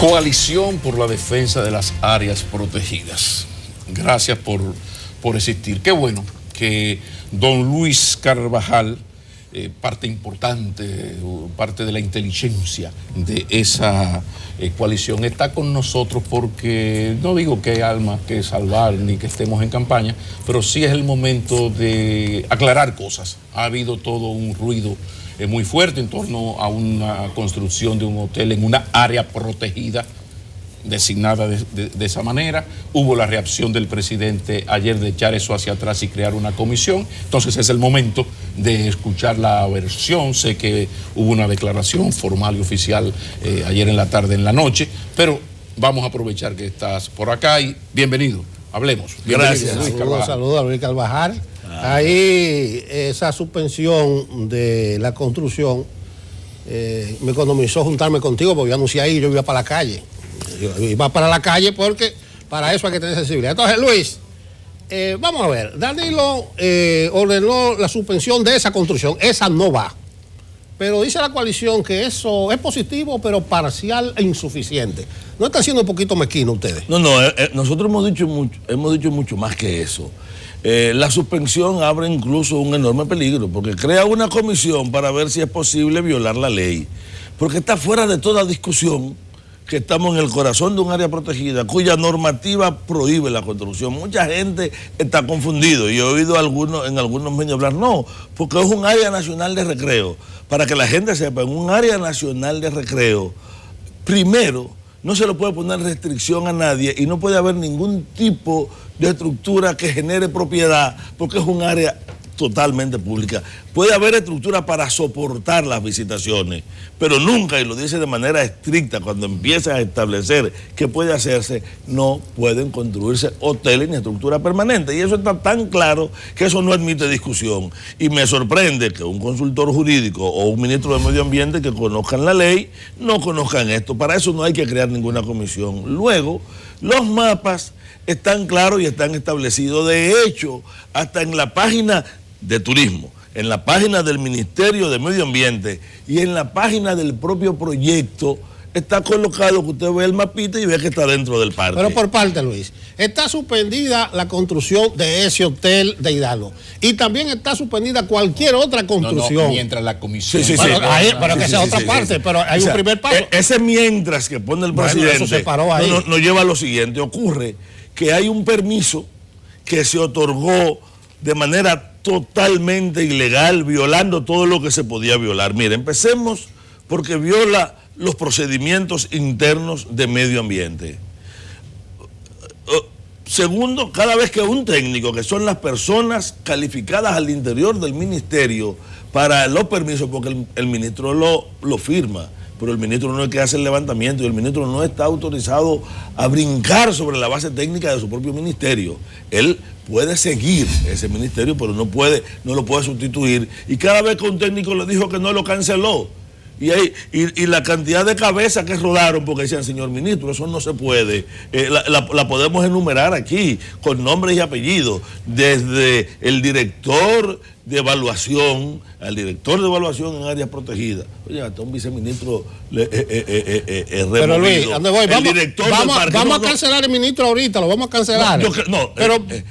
Coalición por la defensa de las áreas protegidas. Gracias por existir. Qué bueno que don Luis Carvajal, parte importante, parte de la inteligencia de esa coalición, está con nosotros porque no digo que hay almas que salvar ni que estemos en campaña, pero sí es el momento de aclarar cosas. Ha habido todo un ruido muy fuerte en torno a una construcción de un hotel en una área protegida designada de esa manera. Hubo la reacción del presidente ayer de echar eso hacia atrás y crear una comisión. Entonces es el momento de escuchar la versión. Sé que hubo una declaración formal y oficial ayer en la tarde, en la noche, pero vamos a aprovechar que estás por acá y bienvenido. Hablemos. Gracias. Saludos a Luis Carvajal. Ahí esa suspensión de la construcción me economizó juntarme contigo, porque yo anuncié ahí, yo iba para la calle. Yo iba para la calle porque para eso hay que tener sensibilidad. Entonces, Luis, vamos a ver, Danilo ordenó la suspensión de esa construcción, esa no va. Pero dice la coalición que eso es positivo, pero parcial e insuficiente. ¿No están siendo un poquito mezquinos ustedes? No, nosotros hemos dicho mucho más que eso. La suspensión abre incluso un enorme peligro, porque crea una comisión para ver si es posible violar la ley. Porque está fuera de toda discusión que estamos en el corazón de un área protegida cuya normativa prohíbe la construcción. Mucha gente está confundido y he oído en algunos medios hablar, no, porque es un área nacional de recreo. Para que la gente sepa, en un área nacional de recreo, primero, no se le puede poner restricción a nadie y no puede haber ningún tipo de estructura que genere propiedad, porque es un área totalmente pública. Puede haber estructura para soportar las visitaciones, pero nunca, y lo dice de manera estricta, cuando empieza a establecer qué puede hacerse, no pueden construirse hoteles ni estructura permanente. Y eso está tan claro que eso no admite discusión. Y me sorprende que un consultor jurídico o un ministro de Medio Ambiente que conozcan la ley no conozcan esto. Para eso no hay que crear ninguna comisión. Luego, los mapas están claros y están establecidos. De hecho, hasta en la página de turismo, en la página del Ministerio de Medio Ambiente y en la página del propio proyecto está colocado que usted ve el mapita y ve que está dentro del parque. Pero por parte, Luis, está suspendida la construcción de ese hotel de Hidalgo y también está suspendida cualquier otra construcción. No, mientras la comisión... Pero que sea otra parte, pero hay un primer paso. Ese mientras que pone el presidente, eso se paró ahí. Nos lleva a lo siguiente. Ocurre que hay un permiso que se otorgó de manera totalmente ilegal, violando todo lo que se podía violar. Mire, empecemos porque viola los procedimientos internos de medio ambiente. Segundo, cada vez que un técnico, que son las personas calificadas al interior del ministerio para los permisos, porque el ministro lo firma, pero el ministro no es el que hace el levantamiento y el ministro no está autorizado a brincar sobre la base técnica de su propio ministerio. Él puede seguir ese ministerio, pero no lo puede sustituir. Y cada vez que un técnico le dijo que no, lo canceló. Y la cantidad de cabezas que rodaron porque decían, señor ministro, eso no se puede. La podemos enumerar aquí con nombres y apellidos, desde el director de evaluación al director de evaluación en áreas protegidas. Oye, hasta un viceministro pero Luis, ¿dónde voy? Vamos a cancelar el ministro ahorita, lo vamos a cancelar.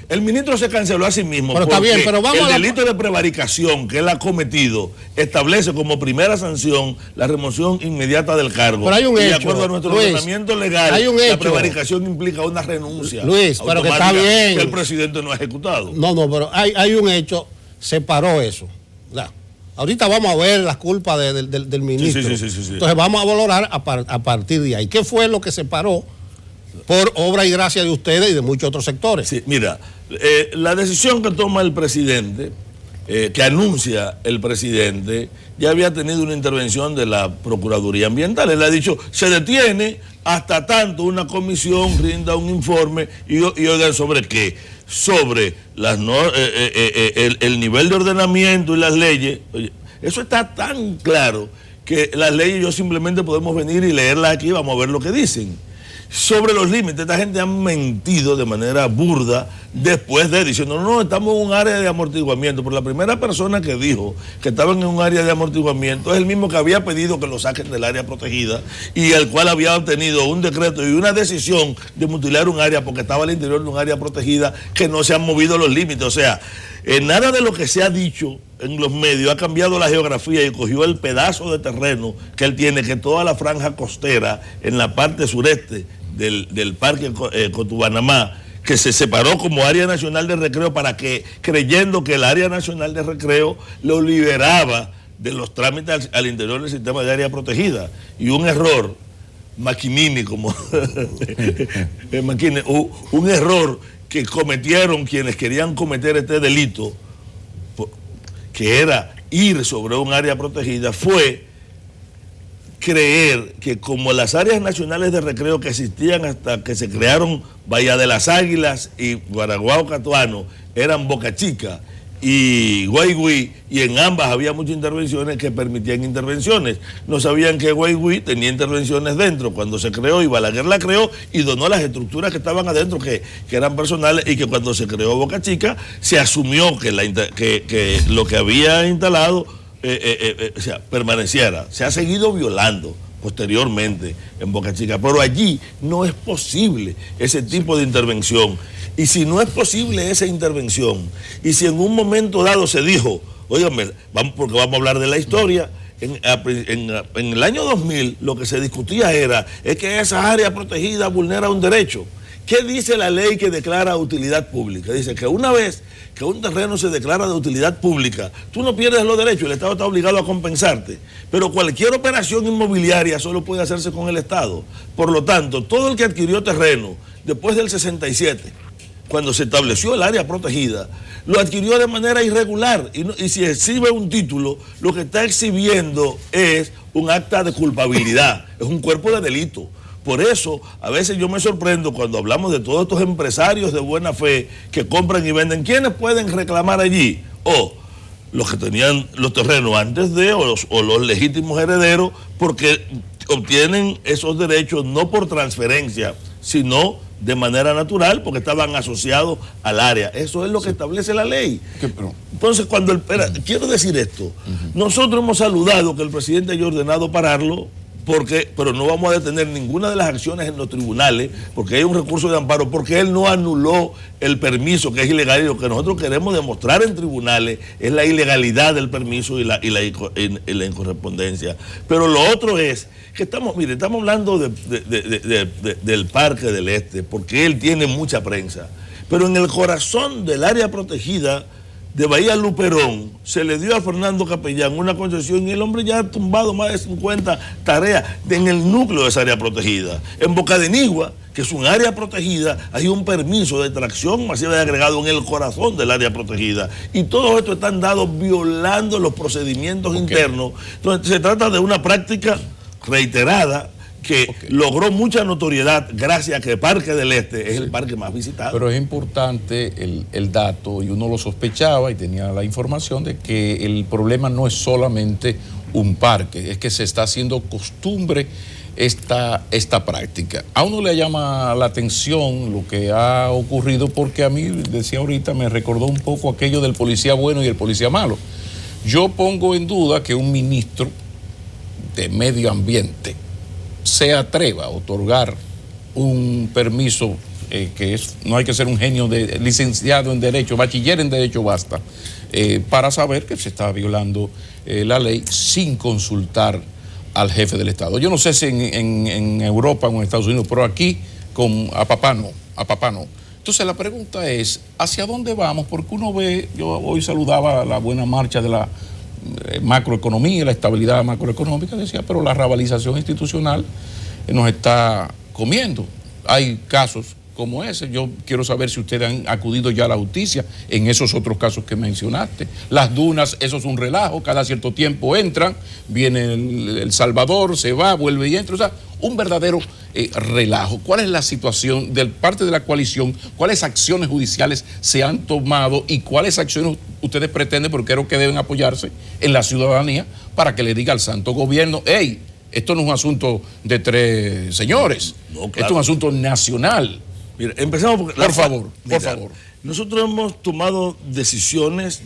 El ministro se canceló a sí mismo. Pero está bien, pero vamos el delito de prevaricación que él ha cometido establece como primera sanción la remoción inmediata del cargo. Pero hay un hecho. De acuerdo a nuestro ordenamiento legal, la prevaricación implica una renuncia. Luis, pero que está bien. Que el presidente no ha ejecutado. No, pero hay un hecho. Se paró eso. Ahorita vamos a ver las culpas del ministro. Sí. Entonces vamos a valorar a partir de ahí. ¿Qué fue lo que se paró por obra y gracia de ustedes y de muchos otros sectores? Sí, mira, la decisión que toma el presidente, que anuncia el presidente, ya había tenido una intervención de la Procuraduría Ambiental. Él ha dicho, se detiene hasta tanto una comisión rinda un informe y oigan sobre qué. Sobre el nivel de ordenamiento y las leyes. Oye, eso está tan claro que las leyes yo simplemente podemos venir y leerlas aquí y vamos a ver lo que dicen. sobre los límites. Esta gente ha mentido de manera burda después de diciendo, no, estamos en un área de amortiguamiento. Pero la primera persona que dijo que estaban en un área de amortiguamiento es el mismo que había pedido que lo saquen del área protegida y el cual había obtenido un decreto y una decisión de mutilar un área porque estaba al interior de un área protegida, que no se han movido los límites. O sea, nada de lo que se ha dicho en los medios ha cambiado la geografía y cogió el pedazo de terreno que él tiene, que toda la franja costera en la parte sureste del Parque Cotubanamá, que se separó como área nacional de recreo creyendo que el área nacional de recreo lo liberaba de los trámites al interior del sistema de área protegida. Y un error maquinini, como un error que cometieron quienes querían cometer este delito, que era ir sobre un área protegida, fue creer que como las áreas nacionales de recreo que existían hasta que se crearon Bahía de las Águilas y Guaraguao Catuano eran Boca Chica y Guaigüí, y en ambas había muchas intervenciones que permitían intervenciones. No sabían que Guaigüí tenía intervenciones dentro cuando se creó, y Balaguer la creó y donó las estructuras que estaban adentro, que eran personales, y que cuando se creó Boca Chica se asumió que lo que había instalado o sea, permaneciera. Se ha seguido violando posteriormente en Boca Chica, pero allí no es posible ese tipo de intervención. Y si no es posible esa intervención, y si en un momento dado se dijo, óigame, porque vamos a hablar de la historia, en el año 2000 lo que se discutía es que esa área protegida vulnera un derecho. ¿Qué dice la ley que declara utilidad pública? Dice que una vez que un terreno se declara de utilidad pública, tú no pierdes los derechos, el Estado está obligado a compensarte. Pero cualquier operación inmobiliaria solo puede hacerse con el Estado. Por lo tanto, todo el que adquirió terreno después del 67, cuando se estableció el área protegida, lo adquirió de manera irregular. Y si exhibe un título, lo que está exhibiendo es un acta de culpabilidad, es un cuerpo de delito. Por eso, a veces yo me sorprendo cuando hablamos de todos estos empresarios de buena fe que compran y venden. ¿Quiénes pueden reclamar allí? O los que tenían los terrenos antes de, o los legítimos herederos, porque obtienen esos derechos no por transferencia, sino de manera natural, porque estaban asociados al área. Eso es lo que establece la ley. Entonces, quiero decir esto, nosotros hemos saludado que el presidente haya ordenado pararlo, pero no vamos a detener ninguna de las acciones en los tribunales, porque hay un recurso de amparo, porque él no anuló el permiso, que es ilegal, y lo que nosotros queremos demostrar en tribunales es la ilegalidad del permiso y la incorrespondencia. Pero lo otro es que estamos hablando del Parque del Este, porque él tiene mucha prensa, pero en el corazón del área protegida de Bahía Luperón se le dio a Fernando Capellán una concesión y el hombre ya ha tumbado más de 50 tareas en el núcleo de esa área protegida. En Boca de Nigua, que es un área protegida, hay un permiso de extracción masiva de agregado en el corazón del área protegida. Y todo esto están dados violando los procedimientos internos. Entonces se trata de una práctica reiterada que logró mucha notoriedad gracias a que el Parque del Este es el parque más visitado. Pero es importante el dato, y uno lo sospechaba y tenía la información de que el problema no es solamente un parque, es que se está haciendo costumbre esta práctica. A uno le llama la atención lo que ha ocurrido, porque a mí, decía ahorita, me recordó un poco aquello del policía bueno y el policía malo. Yo pongo en duda que un ministro de medio ambiente se atreva a otorgar un permiso no hay que ser un genio licenciado en Derecho, bachiller en Derecho basta, para saber que se está violando la ley sin consultar al jefe del Estado. Yo no sé si en Europa o en Estados Unidos, pero aquí a papá no. Entonces la pregunta es, ¿hacia dónde vamos? Porque uno ve, yo hoy saludaba la buena marcha de la macroeconomía, la estabilidad macroeconómica, decía, pero la rabalización institucional nos está comiendo. Hay casos como ese. Yo quiero saber si ustedes han acudido ya a la justicia en esos otros casos que mencionaste. Las dunas, eso es un relajo, cada cierto tiempo entran, viene el Salvador, se va, vuelve y entra, o sea, un verdadero relajo. ¿Cuál es la situación de parte de la coalición? ¿Cuáles acciones judiciales se han tomado y cuáles acciones ustedes pretenden, porque creo que deben apoyarse en la ciudadanía para que le diga al santo gobierno, hey, Esto no es un asunto de 3 señores. No, claro. Esto es un asunto nacional. Mira, empezamos por favor. Nosotros hemos tomado decisiones,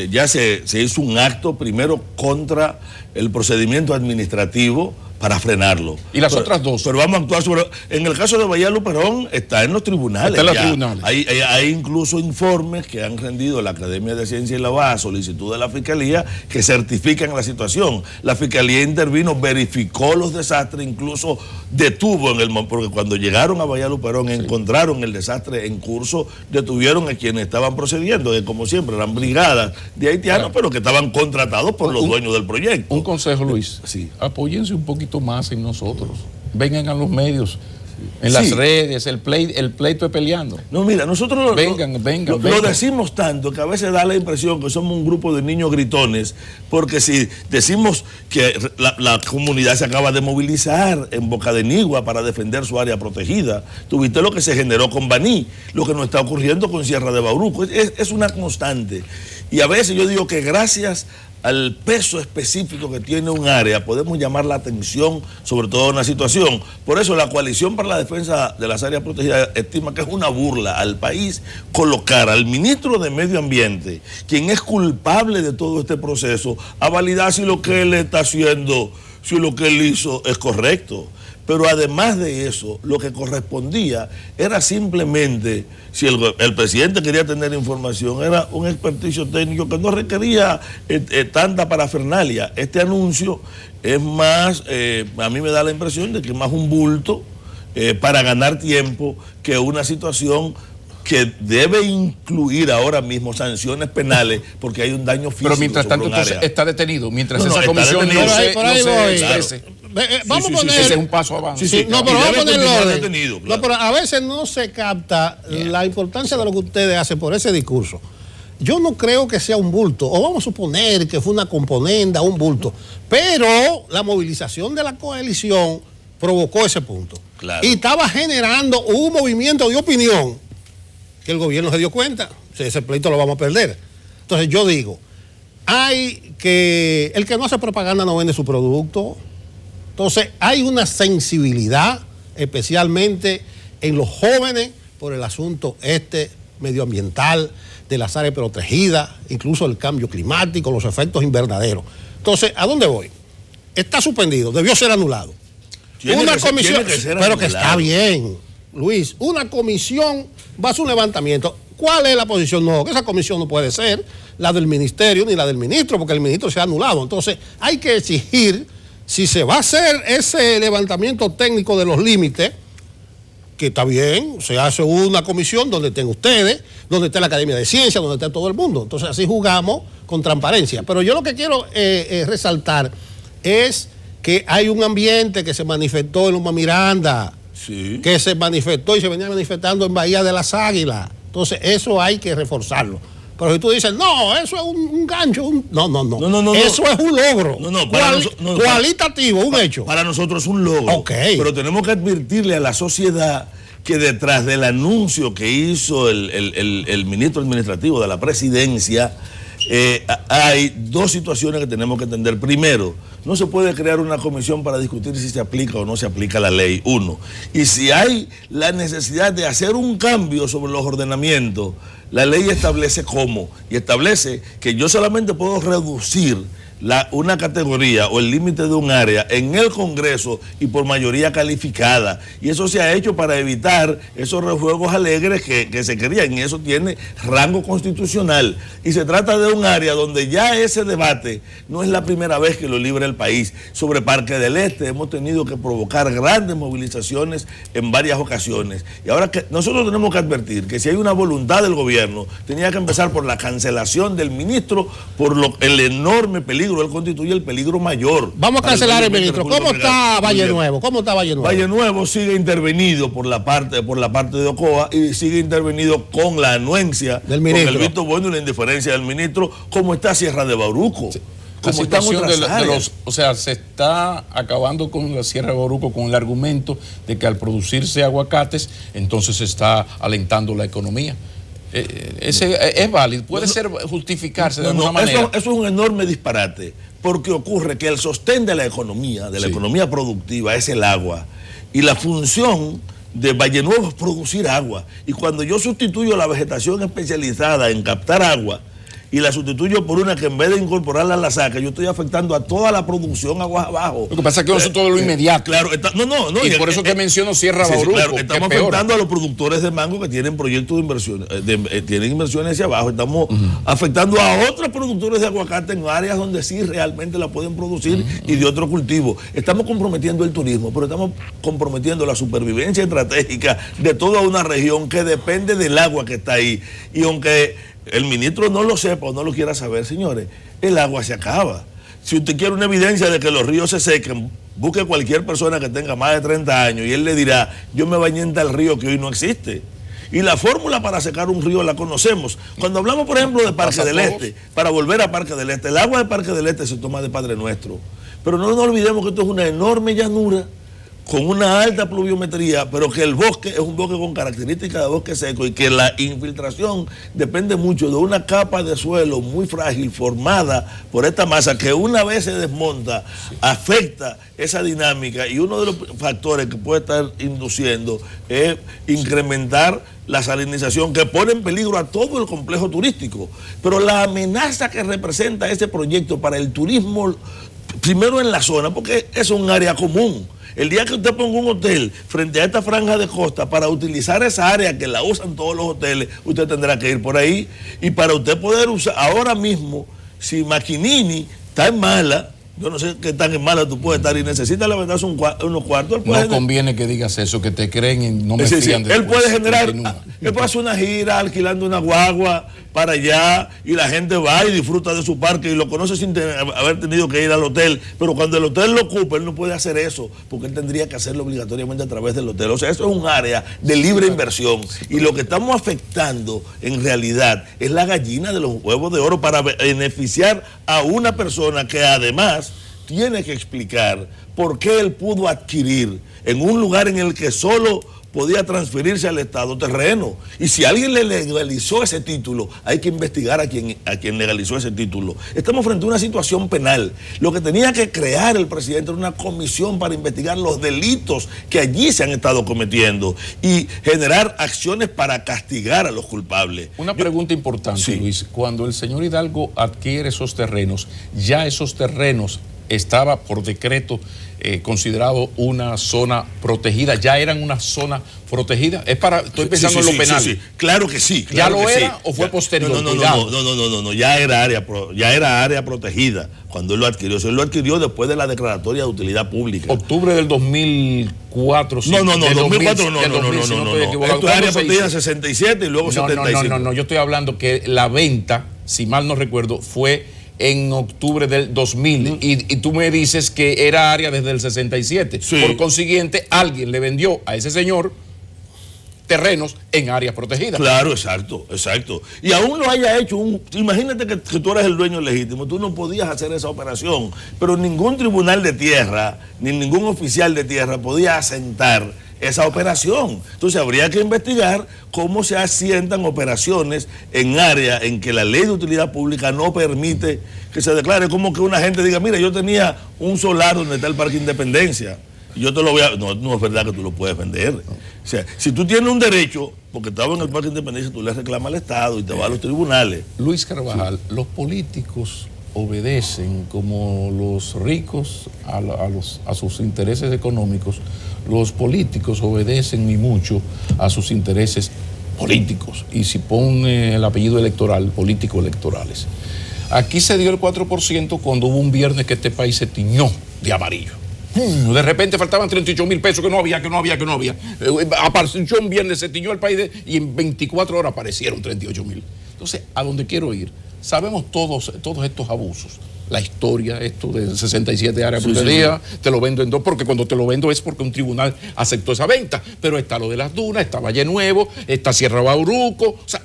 ya se hizo un acto primero contra el procedimiento administrativo para frenarlo. ¿Y las otras dos? Pero vamos a actuar sobre... En el caso de Bahía Luperón está en los tribunales. Está en los tribunales. Hay incluso informes que han rendido la Academia de Ciencia y la BAA a solicitud de la Fiscalía que certifican la situación. La Fiscalía intervino, verificó los desastres, incluso detuvo porque cuando llegaron a Bahía Luperón encontraron el desastre en curso, detuvieron a quienes estaban procediendo, que como siempre eran brigadas de haitianos, pero que estaban contratados por los dueños del proyecto. Un consejo, Luis. Sí. Apóyense un poquito más en nosotros. Vengan a los medios, en las redes, el pleito es peleando. No, mira, nosotros vengan. Lo decimos tanto que a veces da la impresión que somos un grupo de niños gritones, porque si decimos que la comunidad se acaba de movilizar en Boca de Nigua para defender su área protegida, tuviste lo que se generó con Baní, lo que nos está ocurriendo con Sierra de Bauruco, es una constante. Y a veces yo digo que gracias al peso específico que tiene un área, podemos llamar la atención sobre toda una situación. Por eso la Coalición para la Defensa de las Áreas Protegidas estima que es una burla al país colocar al ministro de Medio Ambiente, quien es culpable de todo este proceso, a validar si lo que él está haciendo, si lo que él hizo es correcto. Pero además de eso, lo que correspondía era simplemente, si el presidente quería tener información, era un experticio técnico que no requería tanta parafernalia. Este anuncio es más, a mí me da la impresión de que es más un bulto para ganar tiempo que una situación que debe incluir ahora mismo sanciones penales porque hay un daño físico. Pero mientras tanto entonces está detenido, mientras esa comisión no se exprese. Vamos a poner... Ese es un paso avance. No, pero vamos a poner el orden. Detenido, claro. No, pero a veces no se capta la importancia de lo que ustedes hacen por ese discurso. Yo no creo que sea un bulto, o vamos a suponer que fue una componenda, un bulto, pero la movilización de la coalición provocó ese punto. Claro. Y estaba generando un movimiento de opinión que el gobierno se dio cuenta, ese pleito lo vamos a perder. Entonces yo digo, el que no hace propaganda no vende su producto. Entonces hay una sensibilidad, especialmente en los jóvenes, por el asunto medioambiental, de las áreas protegidas, incluso el cambio climático, los efectos invernaderos. Entonces, ¿a dónde voy? Está suspendido, debió ser anulado. Una comisión, pero que está bien, Luis, una comisión va a hacer un levantamiento. ¿Cuál es la posición? No, que esa comisión no puede ser la del ministerio ni la del ministro, porque el ministro se ha anulado. Entonces, hay que exigir, si se va a hacer ese levantamiento técnico de los límites, que está bien, se hace una comisión donde estén ustedes, donde esté la Academia de Ciencias, donde esté todo el mundo. Entonces, así jugamos con transparencia. Pero yo lo que quiero resaltar es que hay un ambiente que se manifestó en Loma Miranda, sí, que se manifestó y se venía manifestando en Bahía de las Águilas. Entonces, eso hay que reforzarlo. Pero si tú dices, no, eso es un gancho, no. Eso es un logro cualitativo, un hecho. Para nosotros es un logro. Okay. Pero tenemos que advertirle a la sociedad que detrás del anuncio que hizo el ministro administrativo de la presidencia, hay dos situaciones que tenemos que entender. Primero, no se puede crear una comisión para discutir si se aplica o no se aplica la ley, uno. Y si hay la necesidad de hacer un cambio sobre los ordenamientos, la ley establece cómo, y establece que yo solamente puedo reducir una categoría o el límite de un área en el Congreso y por mayoría calificada. Y eso se ha hecho para evitar esos refuegos alegres que se querían, y eso tiene rango constitucional. Y se trata de un área donde ya ese debate no es la primera vez que lo libra el país. Sobre Parque del Este hemos tenido que provocar grandes movilizaciones en varias ocasiones. Y ahora que nosotros tenemos que advertir que si hay una voluntad del gobierno, tenía que empezar por la cancelación del ministro, por el enorme peligro. Él constituye el peligro mayor. Vamos a cancelar el ministro. ¿Cómo está Valle Nuevo? Valle Nuevo sigue intervenido por la parte de Ocoa y sigue intervenido con la anuencia del ministro, con el visto bueno y la indiferencia del ministro, como está Sierra de Bauruco. Sí. Como están otras áreas. O sea, se está acabando con la Sierra de Bauruco con el argumento de que al producirse aguacates, entonces se está alentando la economía. Ese es válido, puede ser justificarse de alguna manera. Eso es un enorme disparate, porque ocurre que el sostén de la economía productiva es el agua, y la función de Valle Nuevo es producir agua, y cuando yo sustituyo la vegetación especializada en captar agua y la sustituyo por una que en vez de incorporarla a la saca, yo estoy afectando a toda la producción aguas abajo. Lo que pasa es que no es todo lo inmediato. Claro, y por eso que menciono Sierra Bauruco. Claro, estamos afectando a los productores de mango que tienen proyectos de inversión, tienen inversiones hacia abajo. Estamos afectando a otros productores de aguacate en áreas donde sí realmente la pueden producir y de otro cultivo. Estamos comprometiendo el turismo, pero estamos comprometiendo la supervivencia estratégica de toda una región que depende del agua que está ahí. Y aunque el ministro no lo sepa o no lo quiera saber, señores, el agua se acaba. Si usted quiere una evidencia de que los ríos se sequen, busque cualquier persona que tenga más de 30 años y él le dirá, yo me bañé en tal río que hoy no existe. Y la fórmula para secar un río la conocemos. Cuando hablamos, por ejemplo, de Parque del Este, para volver a Parque del Este, el agua de Parque del Este se toma de Padre Nuestro. Pero no nos olvidemos que esto es una enorme llanura con una alta pluviometría, pero que el bosque es un bosque con características de bosque seco y que la infiltración depende mucho de una capa de suelo muy frágil formada por esta masa que una vez se desmonta, afecta esa dinámica, y uno de los factores que puede estar induciendo es incrementar la salinización, que pone en peligro a todo el complejo turístico. Pero la amenaza que representa este proyecto para el turismo, primero en la zona, porque es un área común. El día que usted ponga un hotel frente a esta franja de costa para utilizar esa área que la usan todos los hoteles, usted tendrá que ir por ahí. Y para usted poder usar, ahora mismo, si Maquinini está en mala, yo no sé qué tan en mala tú puedes estar y necesitas levantarse unos cuartos. No conviene que digas eso, que te creen y no me fían después. Él puede generar, él puede hacer una gira alquilando una guagua para allá y la gente va y disfruta de su parque y lo conoce sin haber tenido que ir al hotel, pero cuando el hotel lo ocupa, él no puede hacer eso, porque él tendría que hacerlo obligatoriamente a través del hotel. O sea, eso es un área de libre inversión, y lo que estamos afectando en realidad es la gallina de los huevos de oro para beneficiar a una persona que además tiene que explicar por qué él pudo adquirir en un lugar en el que solo podía transferirse al Estado terreno. Y si alguien le legalizó ese título, hay que investigar a quien legalizó ese título. Estamos frente a una situación penal. Lo que tenía que crear el presidente era una comisión para investigar los delitos que allí se han estado cometiendo y generar acciones para castigar a los culpables. Una pregunta importante, sí, Luis. Cuando el señor Hidalgo adquiere esos terrenos, ya esos terrenos estaba por decreto considerado una zona protegida, ya eran una zona protegida. Estoy pensando en lo penal. Sí, claro que sí. ¿Ya lo era o fue posterior? No, ya era área protegida cuando él lo adquirió. Él lo adquirió después de la declaratoria de utilidad pública. Octubre del 2004. No. Esto es área protegida 67 y luego 75. No, yo estoy hablando que la venta, si mal no recuerdo, fue en octubre del 2000 y tú me dices que era área desde el 67. Sí. Por consiguiente, alguien le vendió a ese señor terrenos en áreas protegidas. Claro, exacto. Y aún lo haya hecho imagínate que tú eres el dueño legítimo, tú no podías hacer esa operación, pero ningún tribunal de tierra, ni ningún oficial de tierra podía asentar esa operación. Entonces habría que investigar cómo se asientan operaciones en áreas en que la ley de utilidad pública no permite que se declare, como que una gente diga, mira, yo tenía un solar donde está el Parque Independencia, y yo te lo voy a... No es verdad que tú lo puedes vender. O sea, si tú tienes un derecho, porque estaba en el Parque Independencia, tú le reclamas al Estado y te vas a los tribunales. Luis Carvajal, los políticos obedecen como los ricos a sus intereses económicos. Los políticos obedecen y mucho a sus intereses políticos. Y si pone el apellido electoral, políticos electorales. Aquí se dio el 4% cuando hubo un viernes que este país se tiñó de amarillo. De repente faltaban 38,000 pesos que no había. Apareció un viernes, se tiñó el país y en 24 horas aparecieron 38,000. Entonces, a donde quiero ir, sabemos todos estos abusos. La historia, esto de 67 áreas protegidas, te lo vendo en dos, porque cuando te lo vendo es porque un tribunal aceptó esa venta. Pero está lo de las dunas, está Valle Nuevo, está Sierra Bauruco. O sea,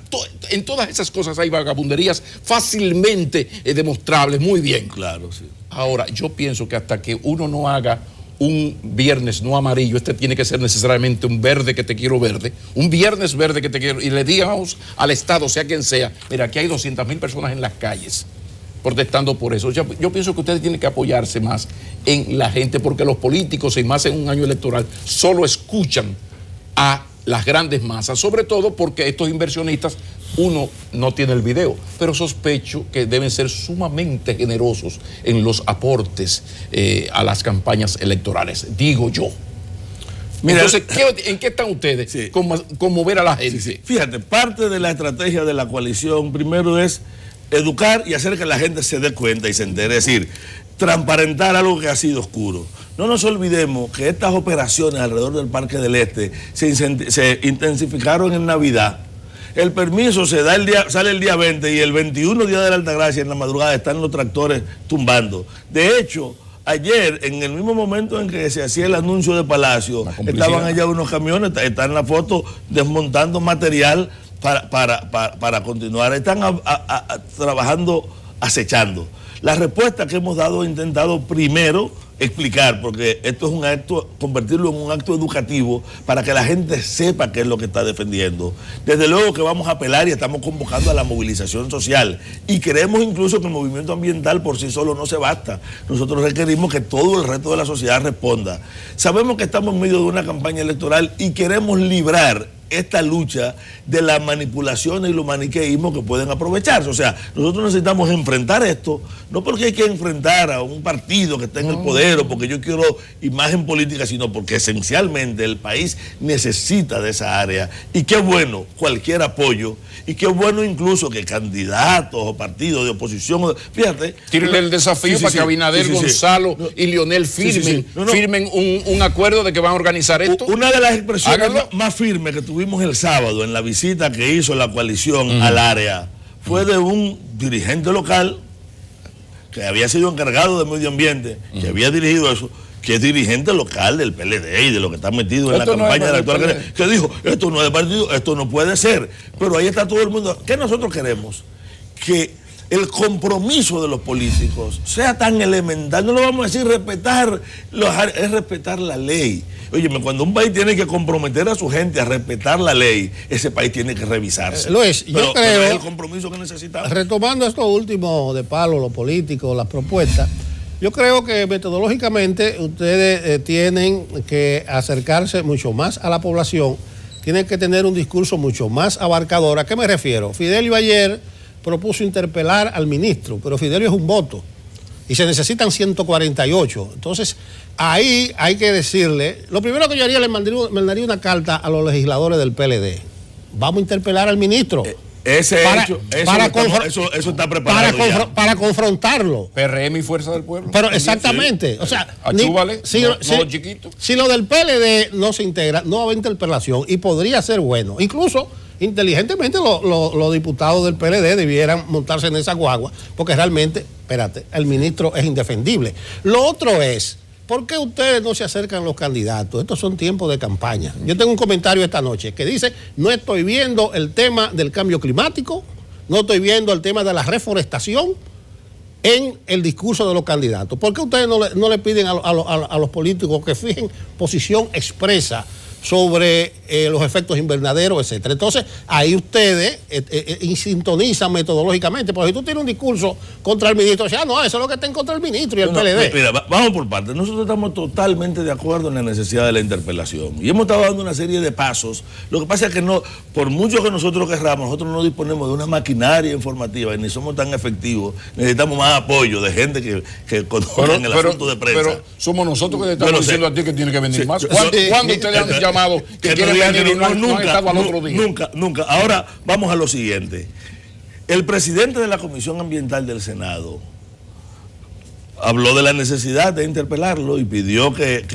en todas esas cosas hay vagabunderías fácilmente demostrables, muy bien. Claro, sí. Ahora, yo pienso que hasta que uno no haga un viernes no amarillo, este tiene que ser necesariamente un verde que te quiero verde, un viernes verde que te quiero, y le digamos al Estado, sea quien sea, mira, aquí hay 200,000 personas en las calles. protestando por eso. Yo pienso que ustedes tienen que apoyarse más en la gente, porque los políticos, y más en un año electoral, solo escuchan a las grandes masas, sobre todo porque estos inversionistas, uno no tiene el video, pero sospecho que deben ser sumamente generosos en los aportes a las campañas electorales, digo yo. Mira, entonces, ¿en qué están ustedes? Sí. ¿Cómo mover a la gente? Sí. Fíjate, parte de la estrategia de la coalición primero es educar y hacer que la gente se dé cuenta y se entere, es decir, transparentar algo que ha sido oscuro. No nos olvidemos que estas operaciones alrededor del Parque del Este se intensificaron en Navidad. El permiso sale el día 20 y el 21, día de la Altagracia, en la madrugada están los tractores tumbando. De hecho, ayer, en el mismo momento en que se hacía el anuncio de Palacio, estaban allá unos camiones, está en la foto, desmontando material para continuar. Están trabajando, acechando. La respuesta que hemos dado, intentado primero explicar, porque esto es un acto, convertirlo en un acto educativo para que la gente sepa qué es lo que está defendiendo. Desde luego que vamos a apelar y estamos convocando a la movilización social, y creemos incluso que el movimiento ambiental por sí solo no se basta. Nosotros requerimos que todo el resto de la sociedad responda. Sabemos que estamos en medio de una campaña electoral y queremos librar esta lucha de las manipulaciones y los maniqueísmos que pueden aprovecharse. O sea, nosotros necesitamos enfrentar esto, no porque hay que enfrentar a un partido que está en el poder o porque yo quiero imagen política, sino porque esencialmente el país necesita de esa área. Y qué bueno cualquier apoyo, y qué bueno incluso que candidatos o partidos de oposición, fíjate. Tírenle el desafío para que Abinader, Gonzalo y Leonel firmen un acuerdo de que van a organizar esto. Una de las expresiones más firmes que tuvimos el sábado en la visita que hizo la coalición al área fue de un dirigente local que había sido encargado de medio ambiente, que había dirigido eso, que es dirigente local del PLD y de lo que está metido en la campaña de la actual, que dijo, esto no es de partido, esto no puede ser. Pero ahí está todo el mundo. ¿Qué nosotros queremos? Que el compromiso de los políticos sea tan elemental. No lo vamos a decir respetar, es respetar la ley. Óyeme, cuando un país tiene que comprometer a su gente a respetar la ley, ese país tiene que revisarse. Luis, yo creo, es el compromiso que necesitamos. Retomando esto último de Palo, los políticos, las propuestas, yo creo que metodológicamente ustedes tienen que acercarse mucho más a la población, tienen que tener un discurso mucho más abarcador. ¿A qué me refiero? Fidelio ayer propuso interpelar al ministro, pero Fidelio es un voto y se necesitan 148. Entonces, ahí hay que decirle, lo primero que yo haría, le mandaría una carta a los legisladores del PLD. Vamos a interpelar al ministro. Eso está preparado para confrontarlo. PRM y Fuerza del Pueblo. Pero exactamente. O sea, si lo del PLD no se integra, no va a haber interpelación y podría ser bueno. Incluso, inteligentemente, los diputados del PLD debieran montarse en esa guagua, porque realmente, espérate, el ministro es indefendible. Lo otro es, ¿por qué ustedes no se acercan a los candidatos? Estos son tiempos de campaña. Yo tengo un comentario esta noche que dice, no estoy viendo el tema del cambio climático, no estoy viendo el tema de la reforestación en el discurso de los candidatos. ¿Por qué ustedes no le piden a los políticos que fijen posición expresa sobre los efectos invernaderos, etcétera? Entonces, ahí ustedes sintonizan metodológicamente, porque si tú tienes un discurso contra el ministro, o sea, no, eso es lo que está en contra del ministro y el PLD. Mira, vamos por partes. Nosotros estamos totalmente de acuerdo en la necesidad de la interpelación y hemos estado dando una serie de pasos. Lo que pasa es que no, por mucho que nosotros querramos, nosotros no disponemos de una maquinaria informativa y ni somos tan efectivos. Necesitamos más apoyo de gente que conozca el asunto de prensa. Pero somos nosotros que te estamos diciendo a ti que tiene que venir más. ¿Cuándo ustedes han llamado que quieren venir y no han estado al otro día? Nunca. Ahora vamos a lo siguiente. El presidente de la Comisión Ambiental del Senado habló de la necesidad de interpelarlo y pidió que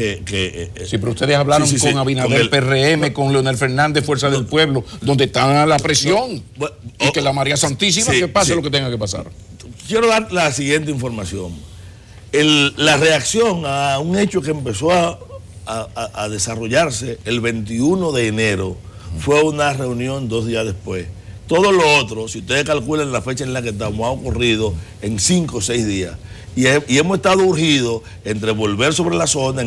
sí, pero ustedes hablaron con Abinader, PRM, con Leonel Fernández, Fuerza del Pueblo, donde está la presión, y que la María Santísima, que pase lo que tenga que pasar. Quiero dar la siguiente información. La reacción a un hecho que empezó a desarrollarse el 21 de enero fue una reunión 2 días después. Todo lo otro, si ustedes calculan la fecha en la que estamos, ha ocurrido en 5 o 6 días. Y hemos estado urgidos entre volver sobre la zona.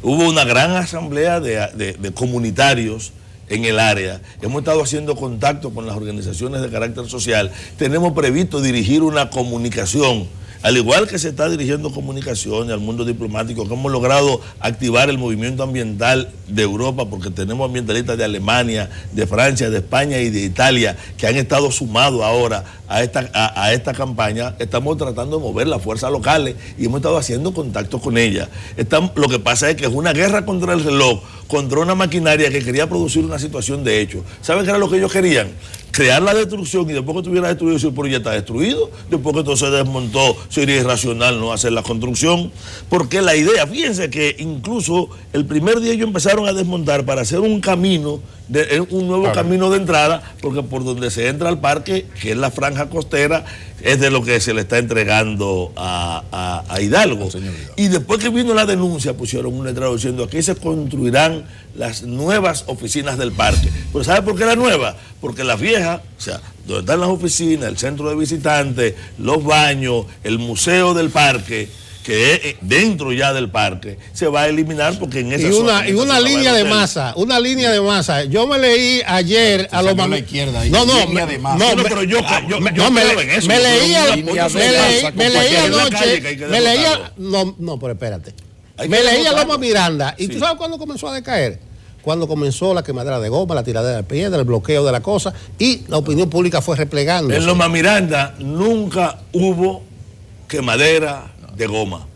Hubo una gran asamblea de comunitarios en el área. Hemos estado haciendo contacto con las organizaciones de carácter social. Tenemos previsto dirigir una comunicación, al igual que se está dirigiendo comunicaciones al mundo diplomático, que hemos logrado activar el movimiento ambiental de Europa, porque tenemos ambientalistas de Alemania, de Francia, de España y de Italia, que han estado sumados ahora a esta campaña. Estamos tratando de mover las fuerzas locales y hemos estado haciendo contactos con ellas. Lo que pasa es que es una guerra contra el reloj, contra una maquinaria que quería producir una situación de hecho. ¿Saben qué era lo que ellos querían? Crear la destrucción, y después que estuviera destruido, si el proyecto está destruido, después que todo se desmontó, sería irracional no hacer la construcción, porque la idea, fíjense que incluso el primer día ellos empezaron a desmontar para hacer un camino, un nuevo camino de entrada, porque por donde se entra al parque, que es la franja costera, es de lo que se le está entregando a Hidalgo. Y después que vino la denuncia, pusieron un letrero diciendo: aquí se construirán las nuevas oficinas del parque. Pero ¿sabe por qué la nueva? Porque las viejas, o sea, donde están las oficinas, el centro de visitantes, los baños, el museo del parque, que es dentro ya del parque, se va a eliminar, porque en esa zona... Y una línea de masa, Yo me leí ayer a los la izquierda. Pero espérate. Me leí a Loma Miranda. ¿Y tú sabes cuándo comenzó a decaer? Cuando comenzó la quemadera de goma, la tiradera de piedra, el bloqueo de la cosa, y la opinión pública fue replegando. En Loma Miranda nunca hubo quemadera de goma.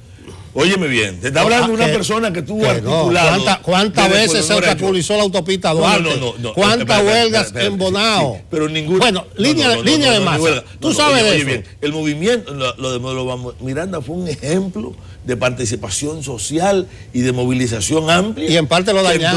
Óyeme bien, te está hablando de una persona que tuvo articulado. ¿Cuántas veces se obstaculizó la autopista Duarte? ¿Cuántas huelgas en Bonao? Pero ninguna. Bueno, línea de masa. Tú sabes de eso. Bien, el movimiento, lo de Loma Miranda fue un ejemplo de participación social y de movilización amplia. Y en parte lo dañan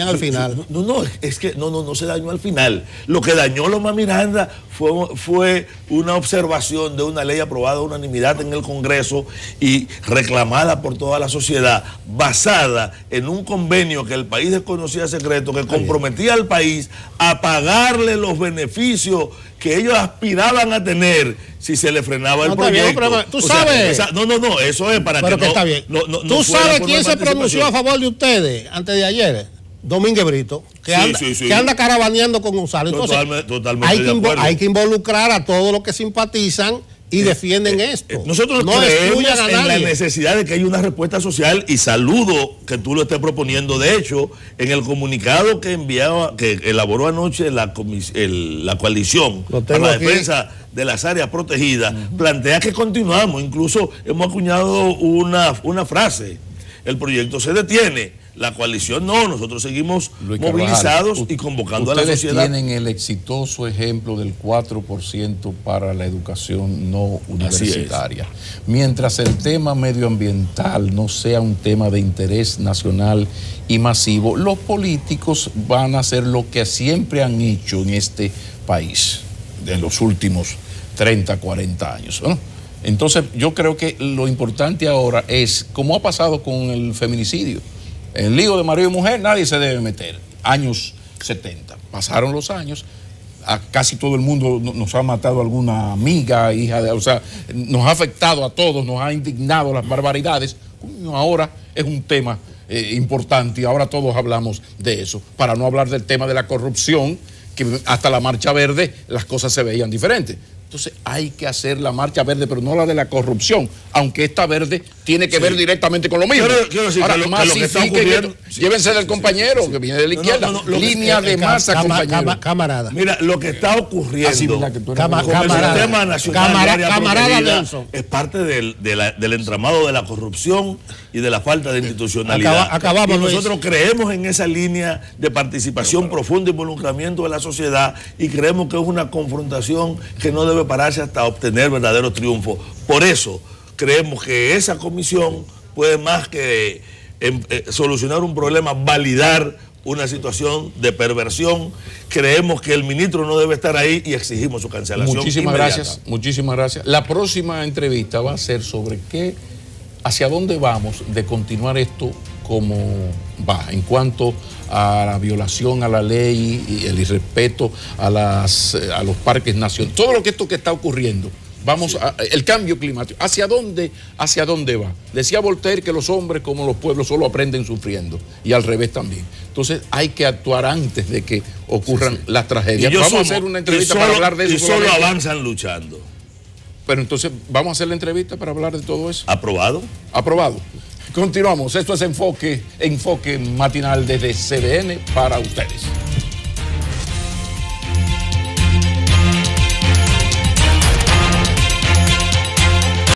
al final. No se dañó al final. Lo que dañó Loma Miranda fue una observación de una ley aprobada a unanimidad en el Congreso y reclamada por toda la sociedad, basada en un convenio que el país desconocía secreto, que comprometía al país a pagarle los beneficios que ellos aspiraban a tener si se le frenaba el proyecto. Bien, tú sabes. Eso es para pero que no. Está bien. ¿Tú sabes quién se pronunció a favor de ustedes antes de ayer? Domínguez Brito, que anda caravaneando con Gonzalo. Entonces, totalmente hay que involucrar a todos los que simpatizan y defienden esto. Nosotros no creemos en la necesidad de que haya una respuesta social, y saludo que tú lo estés proponiendo. De hecho, en el comunicado que elaboró anoche la coalición para la defensa de las áreas protegidas, plantea que continuamos. Incluso hemos acuñado una frase: el proyecto se detiene. La coalición no, nosotros seguimos movilizados y convocando a la sociedad. Ustedes tienen el exitoso ejemplo del 4% para la educación no universitaria. Mientras el tema medioambiental no sea un tema de interés nacional y masivo, los políticos van a hacer lo que siempre han hecho en este país en los últimos 30, 40 años, ¿no? Entonces, yo creo que lo importante ahora es, como ha pasado con el feminicidio, en lío de marido y mujer nadie se debe meter. Años 70. Pasaron los años, a casi todo el mundo nos ha matado alguna amiga, hija de... O sea, nos ha afectado a todos, nos ha indignado las barbaridades. Ahora es un tema importante y ahora todos hablamos de eso. Para no hablar del tema de la corrupción, que hasta la Marcha Verde las cosas se veían diferentes. Entonces hay que hacer la Marcha Verde, pero no la de la corrupción, aunque esta verde tiene que ver directamente con lo mismo. Quiero decir ahora, que lo que está ocurriendo... Llévense del compañero, que viene de la izquierda. Línea de masa, compañero. Camarada. Mira, lo que está ocurriendo con el sistema nacional de área protegida es parte del entramado de la corrupción y de la falta de institucionalidad. Y nosotros creemos en esa línea de participación profunda y involucramiento de la sociedad, y creemos que es una confrontación que no debe pararse hasta obtener verdadero triunfo. Por eso creemos que esa comisión puede, más que solucionar un problema, validar una situación de perversión. Creemos que el ministro no debe estar ahí y exigimos su cancelación. Muchísimas gracias. La próxima entrevista va a ser sobre hacia dónde vamos de continuar esto como va, en cuanto a la violación a la ley y el irrespeto a los parques nacionales. Todo lo que esto que está ocurriendo Vamos el cambio climático. ¿Hacia dónde va? Decía Voltaire que los hombres, como los pueblos, solo aprenden sufriendo. Y al revés también. Entonces hay que actuar antes de que ocurran las tragedias. Vamos a hacer una entrevista para hablar de eso. Y solo avanzan luchando. Pero entonces, ¿vamos a hacer la entrevista para hablar de todo eso? ¿Aprobado? Aprobado. Continuamos. Esto es Enfoque Matinal desde CDN para ustedes.